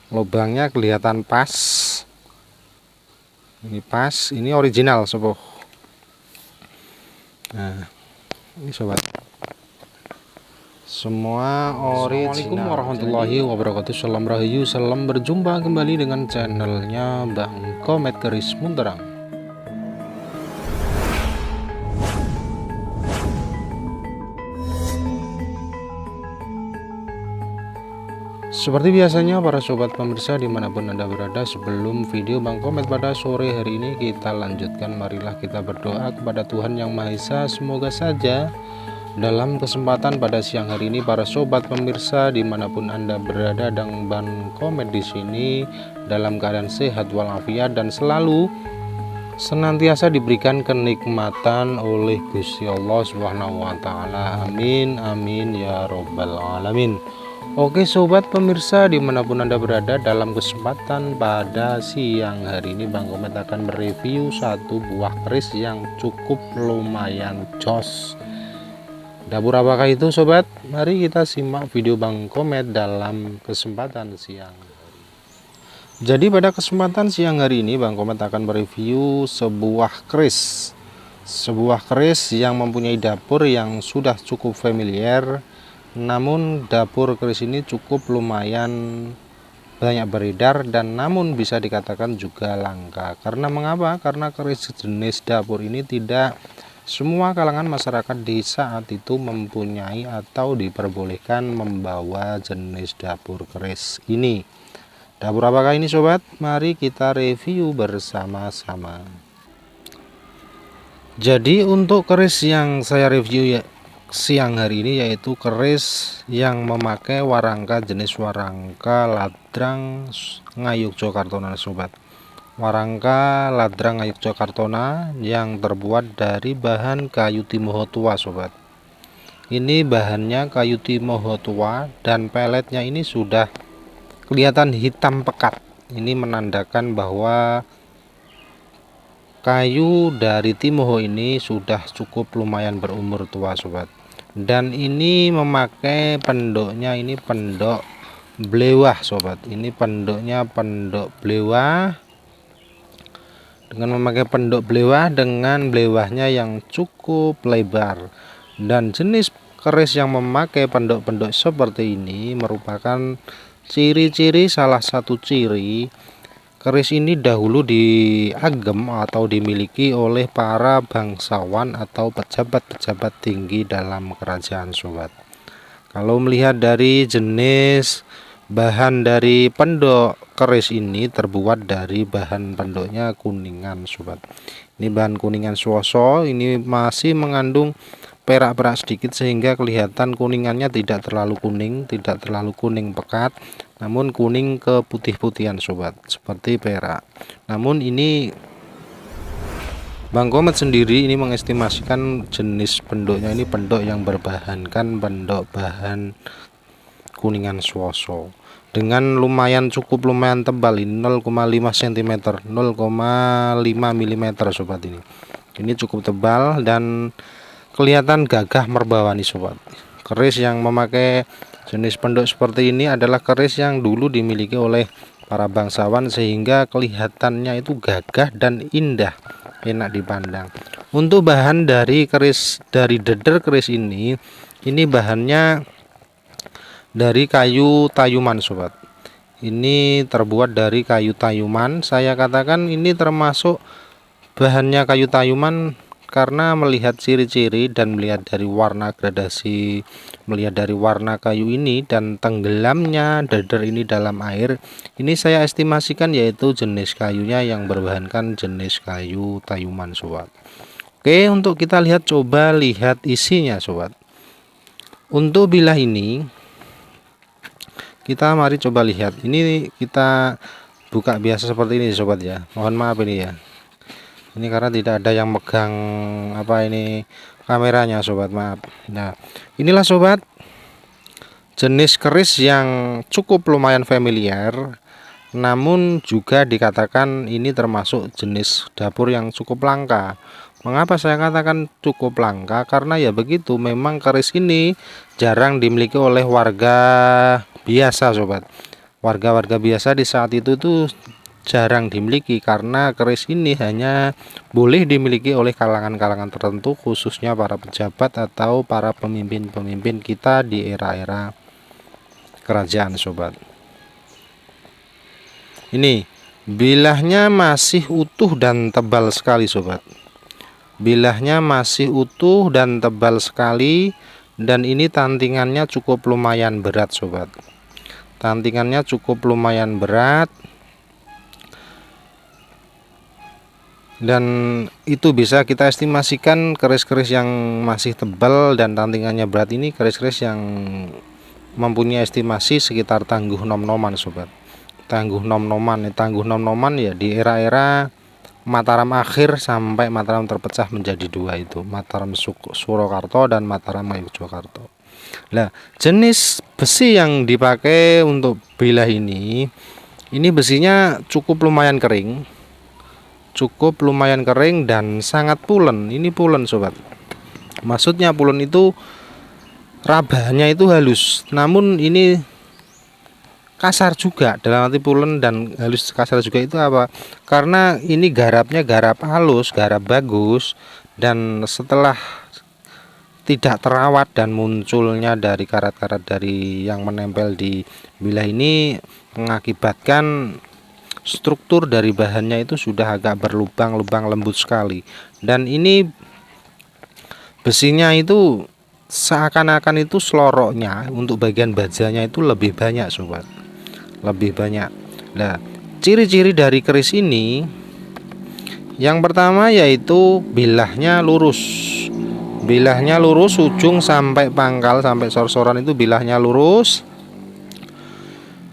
lubangnya kelihatan pas. Ini pas, ini original sobo. Nah, ini sobat, semua original. Assalamualaikum warahmatullahi wabarakatuh. Salam rahayu, salam berjumpa kembali dengan channelnya Bang Komet Keris Munterang. Seperti biasanya para sobat pemirsa dimanapun anda berada, sebelum video Bang Komet pada sore hari ini kita lanjutkan, marilah kita berdoa kepada Tuhan Yang Maha Esa. Semoga saja dalam kesempatan pada siang hari ini para sobat pemirsa dimanapun anda berada dan Bang Komet di sini dalam keadaan sehat walafiat dan selalu senantiasa diberikan kenikmatan oleh Gusti Allah Subhanahu wa taala. Amin amin ya robbal alamin. Oke sobat pemirsa dimanapun anda berada, dalam kesempatan pada siang hari ini Bang Komet akan mereview satu buah keris yang cukup lumayan jos. Dapur apakah itu sobat? Mari kita simak video Bang Komet dalam kesempatan siang hari. Jadi pada kesempatan siang hari ini Bang Komet akan mereview sebuah keris yang mempunyai dapur yang sudah cukup familiar. Namun dapur keris ini cukup lumayan banyak beredar dan namun bisa dikatakan juga langka. Karena mengapa? Karena keris jenis dapur ini tidak semua kalangan masyarakat di saat itu mempunyai atau diperbolehkan membawa jenis dapur keris ini. Dapur apakah ini sobat? Mari kita review bersama-sama. Jadi untuk keris yang saya review siang hari ini yaitu keris yang memakai warangka jenis warangka ladrang ngayuk Jokartona sobat. Warangka ladrang ngayuk Jokartona yang terbuat dari bahan kayu timoho tua sobat. Ini bahannya kayu timoho tua dan peletnya ini sudah kelihatan hitam pekat. Ini menandakan bahwa kayu dari timoho ini sudah cukup lumayan berumur tua sobat. Dan ini memakai pendoknya, ini pendok blewah sobat. Ini pendoknya pendok blewah, dengan memakai pendok blewah dengan blewahnya yang cukup lebar. Dan jenis keris yang memakai pendok-pendok seperti ini merupakan ciri-ciri, salah satu ciri keris ini dahulu diagem atau dimiliki oleh para bangsawan atau pejabat-pejabat tinggi dalam kerajaan sobat. Kalau melihat dari jenis bahan dari pendok keris ini terbuat dari bahan pendoknya kuningan sobat. Ini bahan kuningan suoso, ini masih mengandung perak-perak sedikit sehingga kelihatan kuningannya tidak terlalu kuning, tidak terlalu kuning pekat, namun kuning ke putih-putihan sobat, seperti perak. Namun ini Bang Komet sendiri ini mengestimasikan jenis pendoknya ini pendok yang berbahankan pendok bahan kuningan suoso dengan cukup lumayan tebal, ini 0,5 cm 0,5 mm sobat. Ini cukup tebal dan kelihatan gagah merbawa nih sobat. Keris yang memakai jenis pendok seperti ini adalah keris yang dulu dimiliki oleh para bangsawan sehingga kelihatannya itu gagah dan indah, enak dipandang. Untuk bahan dari keris, dari deder keris ini bahannya dari kayu tayuman sobat. Ini terbuat dari kayu tayuman. Saya katakan ini termasuk bahannya kayu tayuman karena melihat ciri-ciri dan melihat dari warna gradasi, melihat dari warna kayu ini dan tenggelamnya deder ini dalam air, ini saya estimasikan yaitu jenis kayunya yang berbahankan jenis kayu tayuman sobat. Oke, untuk kita lihat, coba lihat isinya sobat. Untuk bilah ini kita mari coba lihat, ini kita buka biasa seperti ini sobat ya, mohon maaf ini ya, ini karena tidak ada yang megang kameranya sobat, maaf. Nah inilah sobat jenis keris yang cukup lumayan familiar, namun juga dikatakan ini termasuk jenis dapur yang cukup langka. Mengapa saya katakan cukup langka? Karena ya begitu, memang keris ini jarang dimiliki oleh warga biasa sobat. warga-warga biasa di saat itu tuh jarang dimiliki, karena keris ini hanya boleh dimiliki oleh kalangan-kalangan tertentu, khususnya para pejabat atau para pemimpin-pemimpin kita di era-era kerajaan sobat. Ini bilahnya masih utuh dan tebal sekali sobat. Bilahnya masih utuh dan tebal sekali, dan ini tantingannya cukup lumayan berat sobat. Tantingannya cukup lumayan berat, dan itu bisa kita estimasikan keris-keris yang masih tebal dan tantingannya berat ini keris-keris yang mempunyai estimasi sekitar tangguh nom-noman sobat. Tangguh nom-noman ya di era-era Mataram akhir sampai Mataram terpecah menjadi dua, itu Mataram Surakarta dan Mataram Ngayogyakarta. Nah, jenis besi yang dipakai untuk bilah ini besinya cukup lumayan kering, dan sangat pulen. Ini pulen sobat. Maksudnya pulen itu rabanya itu halus, namun ini kasar juga. Dalam arti pulen dan halus kasar juga itu apa? Karena ini garapnya garap halus, garap bagus, dan setelah tidak terawat dan munculnya dari karat-karat dari yang menempel di bilah ini mengakibatkan struktur dari bahannya itu sudah agak berlubang-lubang, lembut sekali. Dan ini besinya itu seakan-akan itu seloroknya untuk bagian bajanya itu lebih banyak sobat, lebih banyak. Nah, ciri-ciri dari keris ini yang pertama yaitu bilahnya lurus. Bilahnya lurus, ujung sampai pangkal sampai sor-soran itu bilahnya lurus.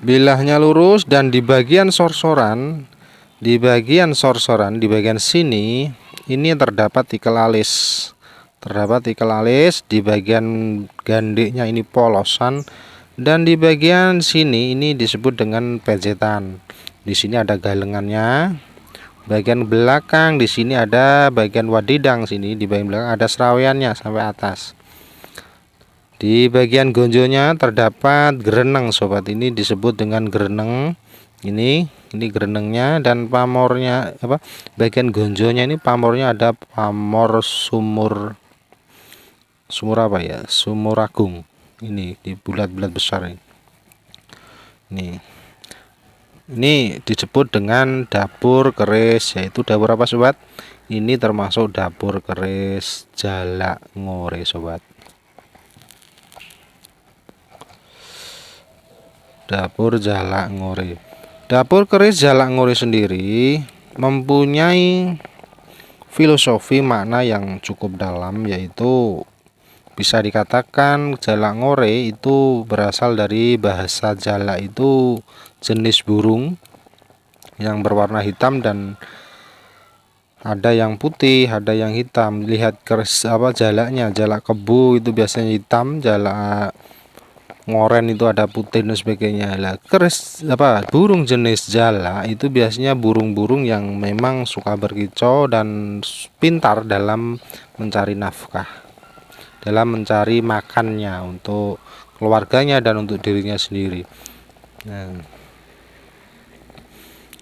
Bilahnya lurus, dan di bagian sor-soran, di bagian sini ini terdapat tikel alis. Di bagian gandiknya ini polosan, dan di bagian sini ini disebut dengan pejetan. Di sini ada galengannya. Bagian belakang di sini ada bagian wadidang, sini di bagian belakang ada seraweannya sampai atas. Di bagian gonjonya terdapat gereneng sobat. Ini disebut dengan gereneng. Ini gerenengnya, dan pamornya apa? Bagian gonjonya ini pamornya ada pamor sumur apa ya? Sumur agung. Ini di bulat-bulat besar ini. Ini disebut dengan dapur keris, yaitu dapur apa sobat? Ini termasuk dapur keris Jalak Ngore sobat. Dapur Jalak Ngore. Dapur keris Jalak Ngore sendiri mempunyai filosofi makna yang cukup dalam, yaitu bisa dikatakan Jalak Ngore itu berasal dari bahasa Jalak, itu jenis burung yang berwarna hitam, dan ada yang putih, ada yang hitam. Lihat keris jalaknya, jalak kebu itu biasanya hitam, jalak ngoren itu ada putih dan sebagainya. Lah keris burung jenis jalak itu biasanya burung-burung yang memang suka berkicau dan pintar dalam mencari nafkah, dalam mencari makannya untuk keluarganya dan untuk dirinya sendiri. Nah,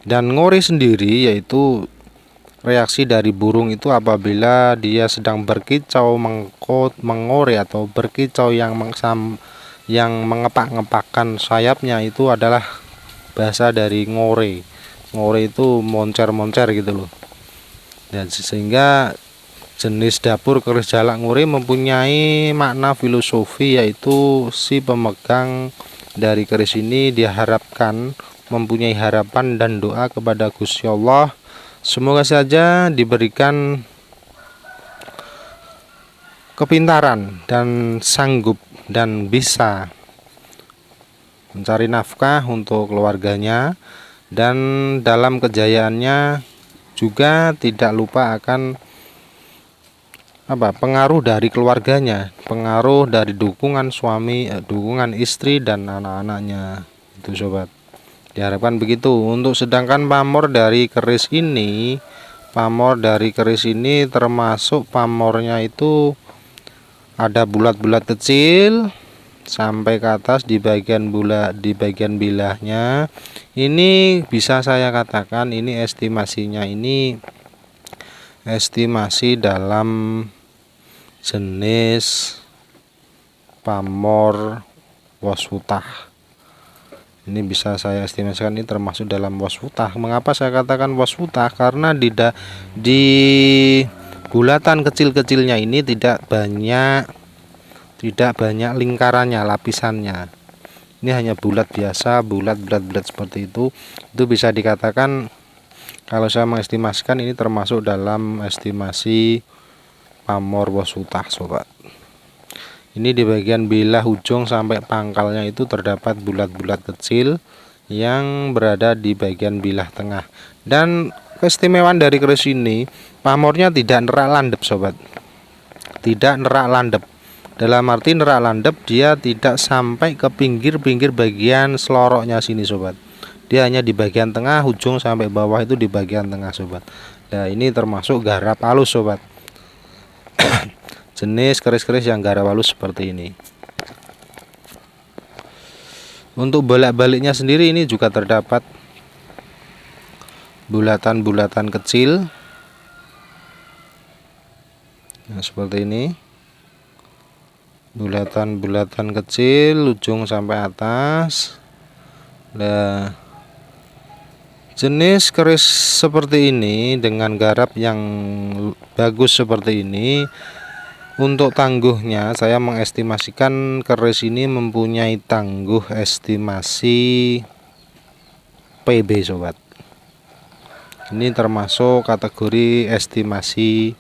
dan ngore sendiri yaitu reaksi dari burung itu apabila dia sedang berkicau, mengore atau berkicau yang mengepak-ngepakkan sayapnya, itu adalah bahasa dari ngore. Ngore itu moncer-moncer gitu loh. Dan sehingga jenis dapur keris Jalak Ngore mempunyai makna filosofi, yaitu si pemegang dari keris ini diharapkan mempunyai harapan dan doa kepada Gusti Allah, semoga saja diberikan kepintaran dan sanggup dan bisa mencari nafkah untuk keluarganya, dan dalam kejayaannya juga tidak lupa akan pengaruh dari keluarganya, pengaruh dari dukungan suami, dukungan istri dan anak-anaknya. Itu sobat, diharapkan begitu. Untuk sedangkan pamor dari keris ini termasuk pamornya itu ada bulat-bulat kecil, sampai ke atas di bagian bilahnya. Ini bisa saya katakan ini estimasinya, ini estimasi dalam jenis pamor waswutah. Ini bisa saya estimasikan ini termasuk dalam waswutah. Mengapa saya katakan waswutah? Karena di bulatan kecil-kecilnya ini tidak banyak lingkarannya, lapisannya. Ini hanya bulat biasa, bulat seperti itu. Itu bisa dikatakan, kalau saya mengestimasikan, ini termasuk dalam estimasi pamor waswutah, sobat. Ini di bagian bilah ujung sampai pangkalnya itu terdapat bulat-bulat kecil yang berada di bagian bilah tengah. Dan keistimewaan dari keris ini, pamornya tidak nerak landep, sobat. Tidak nerak landep. Dalam arti nerak landep, dia tidak sampai ke pinggir-pinggir bagian seloroknya sini, sobat. Dia hanya di bagian tengah, ujung sampai bawah itu di bagian tengah, sobat. Nah, ini termasuk garap halus, sobat. Jenis keris-keris yang garap halus seperti ini. Untuk bolak-baliknya sendiri ini juga terdapat bulatan-bulatan kecil. Nah, seperti ini. Bulatan-bulatan kecil ujung sampai atas. Nah, jenis keris seperti ini dengan garap yang bagus seperti ini, untuk tangguhnya saya mengestimasikan keris ini mempunyai tangguh estimasi PB, sobat. Ini termasuk kategori estimasi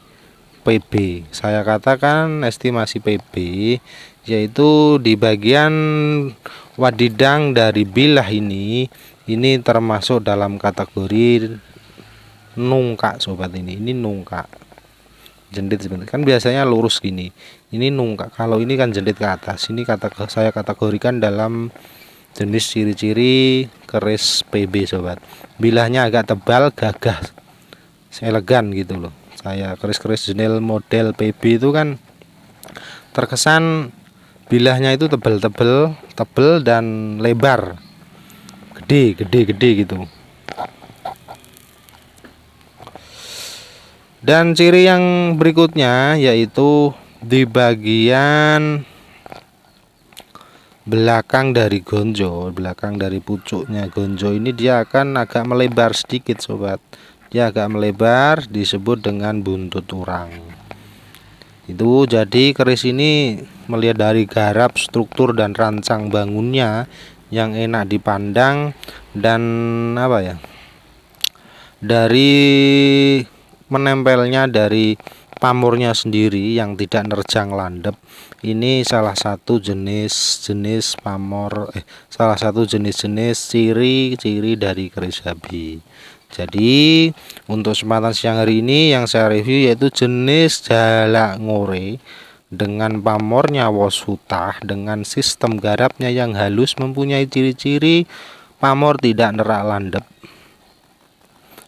PB. Saya katakan estimasi PB, yaitu di bagian wadidang dari bilah ini termasuk dalam kategori nungkak, sobat. Ini nungkak, jendit sebentar, kan biasanya lurus gini, ini nungkak. Kalau ini kan jendit ke atas. Ini saya kategorikan dalam jenis ciri-ciri keris PB, sobat. Bilahnya agak tebal, gagah, elegan gitu loh. Saya keris-keris jenel model PB itu kan terkesan bilahnya itu tebel dan lebar, gede gitu. Dan ciri yang berikutnya yaitu di bagian belakang dari gonjo, belakang dari pucuknya gonjo ini dia akan agak melebar sedikit, sobat. Dia agak melebar, disebut dengan buntut urang. Itu jadi keris ini melihat dari garap, struktur dan rancang bangunnya yang enak dipandang, dan dari menempelnya dari pamornya sendiri yang tidak nerjang landep. Ini salah satu jenis pamor, salah satu jenis ciri-ciri dari keris Habi. Jadi untuk kesempatan siang hari ini yang saya review yaitu jenis jalak ngore dengan pamornya waswutah, dengan sistem garapnya yang halus, mempunyai ciri-ciri pamor tidak nerak landep.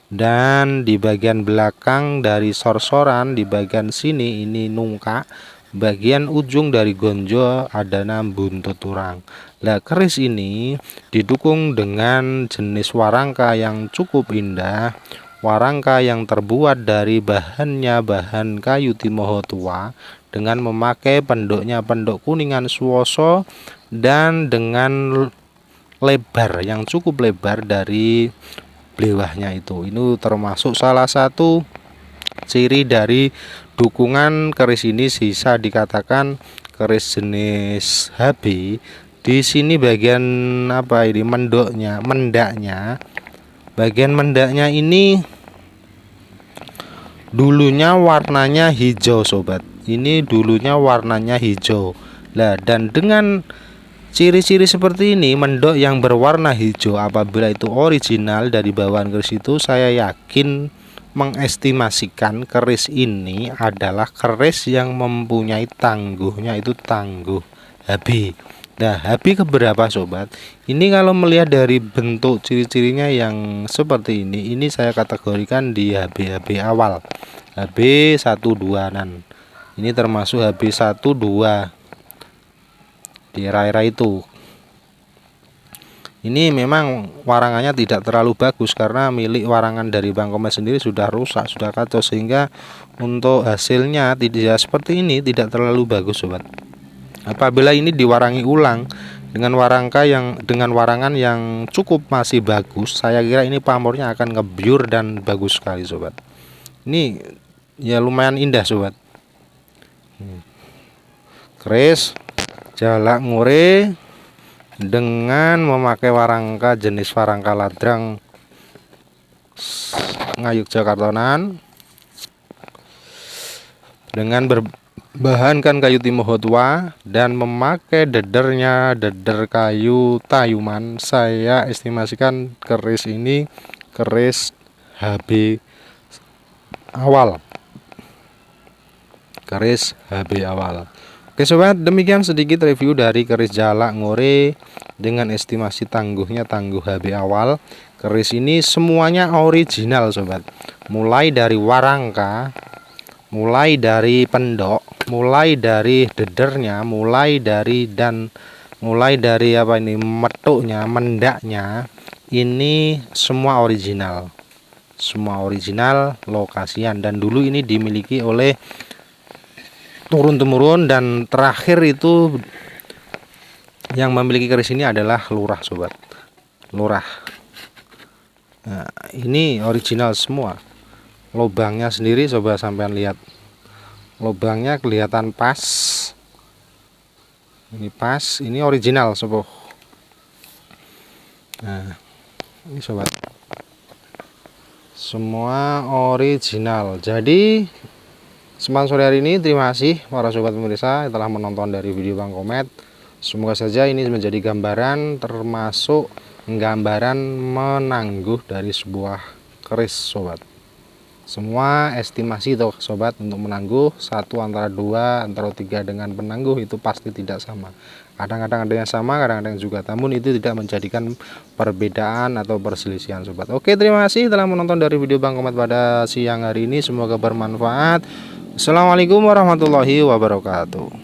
Dan di bagian belakang dari sorsoran, di bagian sini ini nungkak, bagian ujung dari gonjo ada buntut urang. Nah, keris ini didukung dengan jenis warangka yang cukup indah, warangka yang terbuat dari bahan kayu timoho tua, dengan memakai pendoknya pendok kuningan suwoso, dan dengan lebar yang cukup lebar dari blewahnya itu. Ini termasuk salah satu ciri dari dukungan keris ini. Bisa dikatakan keris jenis HB. Di sini bagian mendaknya, bagian mendaknya ini dulunya warnanya hijau, sobat. Ini dulunya warnanya hijau. Nah, dan dengan ciri-ciri seperti ini, mendok yang berwarna hijau, apabila itu original dari bawaan keris itu, saya yakin mengestimasikan keris ini adalah keris yang mempunyai tangguhnya itu tangguh HB. Nah, HB keberapa, sobat? Ini kalau melihat dari bentuk ciri-cirinya yang seperti ini saya kategorikan di HB awal, HB 12-an. Ini termasuk HB 12. di era-era itu. Ini memang warangannya tidak terlalu bagus karena milik warangan dari Bang Komet sendiri sudah rusak, sudah kacau, sehingga untuk hasilnya tidak seperti ini, tidak terlalu bagus sobat. Apabila ini diwarangi ulang dengan warangan yang cukup masih bagus, saya kira ini pamornya akan ngebyur dan bagus sekali sobat. Ini ya lumayan indah sobat. Keris jalak ngore dengan memakai warangka jenis warangka ladrang ngayuk Jakartonan dengan berbahankan kayu timoho tua dan memakai deder kayu tayuman. Saya estimasikan keris ini keris HB awal, keris HB awal. Oke sobat, demikian sedikit review dari keris jalak ngore dengan estimasi tangguh HB awal. Keris ini semuanya original sobat, mulai dari warangka, mulai dari pendok, mulai dari dedernya, mulai dari metuknya, mendaknya, ini semua original, lokasian, dan dulu ini dimiliki oleh turun-temurun, dan terakhir itu yang memiliki keris ini adalah lurah sobat, lurah. Nah, ini original semua. Lubangnya sendiri coba sampean lihat, lubangnya kelihatan pas, ini pas, ini original sobat. Nah ini sobat, semua original. Jadi kesempatan sore hari ini, terima kasih para sobat pemirsa yang telah menonton dari video Bang Komet. Semoga saja ini menjadi gambaran, termasuk gambaran menangguh dari sebuah keris sobat. Semua estimasi toh sobat untuk menangguh, satu antara 2 antara 3 dengan penangguh itu pasti tidak sama. Kadang-kadang ada yang sama, kadang-kadang juga, namun itu tidak menjadikan perbedaan atau perselisihan sobat. Oke, terima kasih telah menonton dari video Bang Komet pada siang hari ini, semoga bermanfaat. Assalamualaikum warahmatullahi wabarakatuh.